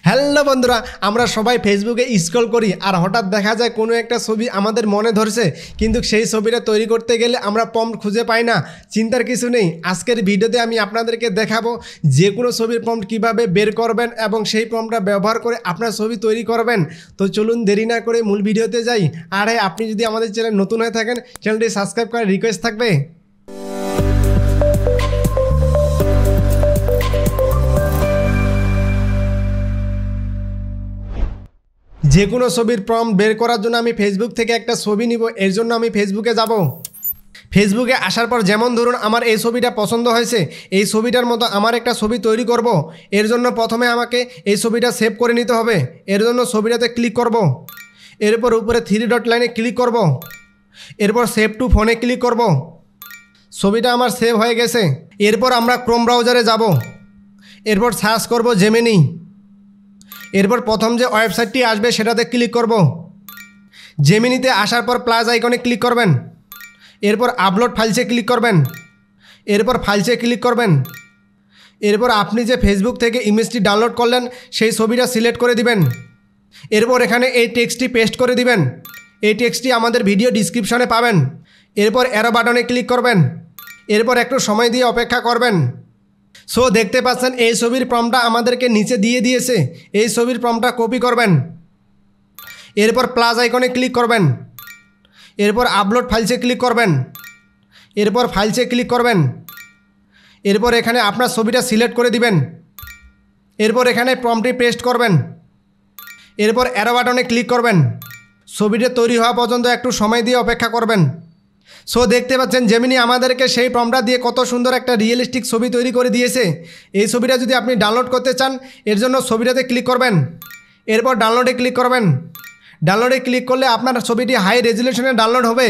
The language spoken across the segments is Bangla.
হ্যালো বন্ধুরা, আমরা সবাই ফেসবুকে স্ক্রল করি আর হঠাৎ দেখা যায় কোনো একটা ছবি আমাদের মনে ধরছে, কিন্তু সেই ছবিটা তৈরি করতে গেলে আমরা প্রম্পট খুঁজে পাই না। চিন্তার কিছু নেই, আজকের ভিডিওতে আমি আপনাদেরকে দেখাবো যে কোনো ছবির প্রম্পট কীভাবে বের করবেন এবং সেই প্রম্পটটা ব্যবহার করে আপনার ছবি তৈরি করবেন। তো চলুন দেরি না করে মূল ভিডিওতে যাই। আর হ্যাঁ, আপনি যদি আমাদের চ্যানেল নতুন হয়ে থাকেন, চ্যানেলটি সাবস্ক্রাইব করার রিকোয়েস্ট থাকবে। যে কোনো ছবির প্রম্পট বের করার জন্য আমি ফেসবুক থেকে একটা ছবি নিব। এর জন্য আমি ফেসবুকে যাব। ফেসবুকে আসার পর যেমন ধরুন আমার এই ছবিটা পছন্দ হয়েছে, এই ছবিটার মতো আমার একটা ছবি তৈরি করব। এর জন্য প্রথমে আমাকে এই ছবিটা সেভ করে নিতে হবে। এর জন্য ছবিটাতে ক্লিক করব, এরপর উপরে 3 ডট লাইনে ক্লিক করব, এরপর সেভ টু ফোনে ক্লিক করব। ছবিটা আমার সেভ হয়ে গেছে। এরপর আমরা ক্রোম ব্রাউজারে যাব, এরপর সার্চ করব জেমিনি। এরপর প্রথম যে ওয়েবসাইটটি আসবে সেটাতে ক্লিক করব। জেমিনিতে আসার পর প্লাস আইকনে ক্লিক করবেন, এরপর আপলোড ফাইলসে ক্লিক করবেন, এরপর ফাইলসে ক্লিক করবেন। এরপর আপনি যে ফেসবুক থেকে ইমেজটি ডাউনলোড করলেন সেই ছবিটা সিলেক্ট করে দিবেন। এরপর এখানে এই টেক্সটটি পেস্ট করে দিবেন। এই টেক্সটটি আমাদের ভিডিও ডিসক্রিপশনে পাবেন। এরপর অ্যারো বাটনে ক্লিক করবেন, এরপর একটু সময় দিয়ে অপেক্ষা করবেন। সো দেখতে পাচ্ছেন এই ছবির প্রম্পটটা আমাদেরকে নিচে দিয়ে দিয়েছে। এই ছবির প্রম্পটটা কপি করবেন, এরপর প্লাস আইকনে ক্লিক করবেন, এরপর আপলোড ফাইলসে ক্লিক করবেন, এরপর ফাইলসে ক্লিক করবেন। এরপর এখানে আপনার ছবিটা সিলেক্ট করে দিবেন। এরপর এখানে প্রম্পটটি পেস্ট করবেন, এরপর অ্যারো বাটনে ক্লিক করবেন। ছবিটা তৈরি হওয়া পর্যন্ত একটু সময় দিয়ে অপেক্ষা করবেন। সো দেখতে পাচ্ছেন জেমিনি আমাদেরকে সেই প্রম্পটটা দিয়ে কত সুন্দর একটা রিয়েলিস্টিক ছবি তৈরি করে দিয়েছে। এই ছবিটা যদি আপনি ডাউনলোড করতে চান, এর জন্য ছবিটাতে ক্লিক করবেন, এরপর ডাউনলোডে ক্লিক করবেন। ডাউনলোডে ক্লিক করলে আপনার ছবিটি হাই রেজুলেশনে ডাউনলোড হবে।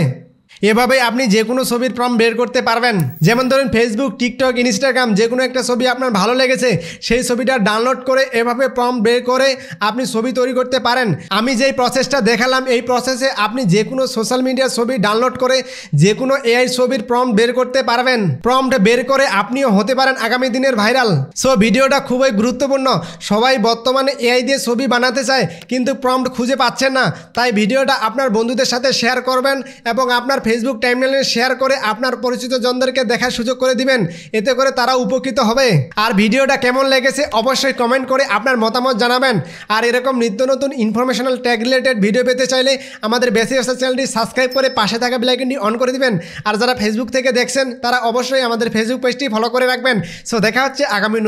এভাবে আপনি যে কোনো ছবির প্রম্পট বের করতে পারবেন। যেমন ধরুন ফেসবুক, টিকটক, ইনস্টাগ্রাম যে কোনো একটা ছবি আপনার ভালো লেগেছে, সেই ছবিটা ডাউনলোড করে এভাবে প্রম্পট বের করে আপনি ছবি তৈরি করতে পারেন। আমি যেই প্রসেসটা দেখালাম, এই প্রসেসে আপনি যে কোনো সোশ্যাল মিডিয়ার ছবি ডাউনলোড করে যে কোনো এআই ছবির প্রম্পট বের করতে পারবেন। প্রম্পট বের করে আপনিও হতে পারেন আগামী দিনের ভাইরাল। সো ভিডিওটা খুবই গুরুত্বপূর্ণ। সবাই বর্তমানে এআই দিয়ে ছবি বানাতে চায়, কিন্তু প্রম্পট খুঁজে পাচ্ছেন না। তাই ভিডিওটা আপনার বন্ধুদের সাথে শেয়ার করবেন এবং আপনার ফেসবুক টাইমলাইনে শেয়ার করে আপনার পরিচিত জনদেরকে দেখার সুযোগ করে দিবেন। এতে করে তারা উপকৃত হবে। আর ভিডিওটা কেমন লেগেছে অবশ্যই কমেন্ট করে আপনার মতামত জানাবেন। আর এরকম নিত্য নতুন ইনফরমেশনাল ট্যাগ রিলেটেড ভিডিও পেতে চাইলে আমাদের বেসিক চ্যানেলটি সাবস্ক্রাইব করে পাশে থাকা বেল আইকনটি অন করে দিবেন। আর যারা ফেসবুক থেকে দেখছেন তারা অবশ্যই আমাদের ফেসবুক পেজটি ফলো করে রাখবেন। সো দেখা হচ্ছে আগামী